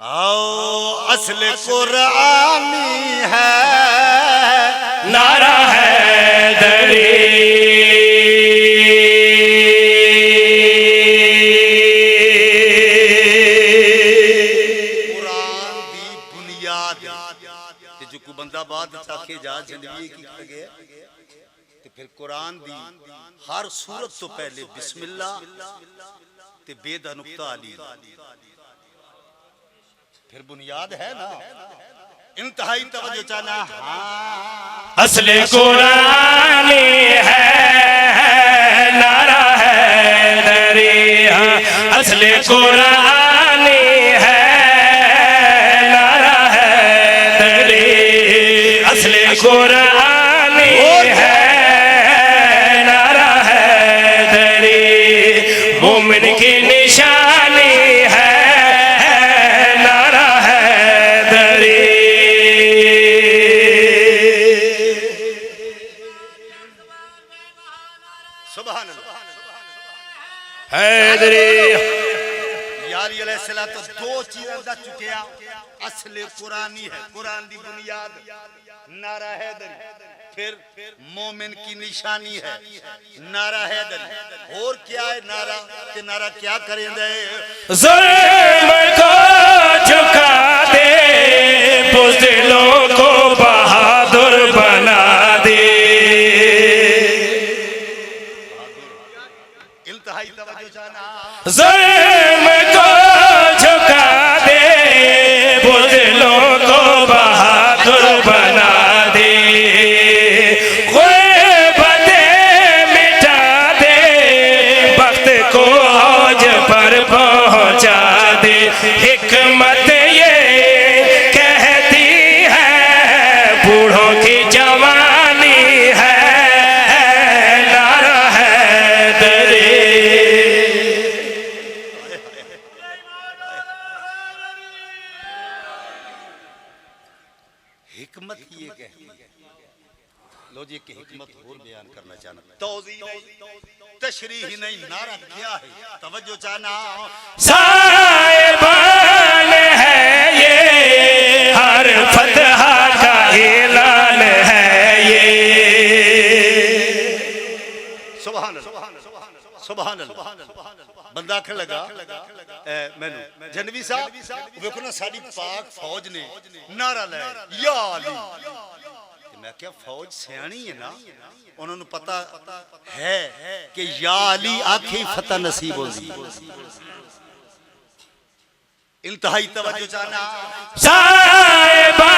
आओ असले कुरानी है, नारा है दरी। कुरान दी बुनियाद ते जो को बंदा बाद चाखे जा जिंदगी की कर गया ते फिर कुरान दी हर सूरत तो पहले बिस्मिल्लाह ते बेदा नुक्ता अली फिर बुनियाद है ना। इंतहाई तवज्जो चाहना असले कुरानी है, नारा है दरिया। असले कुरानी है, नारा है दरिया। असले कुरानी है, नारा है दरिया। मोमिन की निशानी है, नारा है दरिया। सुभान अल्लाह। हैदरी यारी अलैहिस्सलाम तो दो चीज़ें दा चुकिया। असले कुरानी है, कुरान दी बुनियाद, नारा हैदरी। फिर मोमिन की निशानी है, नारा हैदरी। और क्या है नारा? कि नारा क्या करेंगे? ज़ुल्म को झुका दे, बुज़दिलों को बहादुर बना दे। इंतहाई तवज्जो चाहना। ज़ुल्म को झुका दे, बुज़दिलों को बहादुर बना दे। ग़ुर्बतें मिटा दे, वक्त को औज पर पहुंचा दे। हिकमत ये कहती है, बूढ़ों की जवानी है, नारा है दरी। हिकमत ये कहती है। लो जी की हिकमत और बयान करना चाहना। तौज़ी नहीं, तशरीह नहीं, नारा क्या है? तवज्जो चाहना। साहिबान है ये, हर फतह का ऐलान है ये। सुभान अल्लाह, सुभान अल्लाह। बंदा आखन लगा मैनू जनवी साहब वेखो ना साडी पाक फौज ने नारा लाया या अली। मैं क्या फौज सियाणी है ना, उन्होंने पता है कि या अली आखी फतह नसीब होगी। इंतहाई तवज्जो चाहना। साहिबा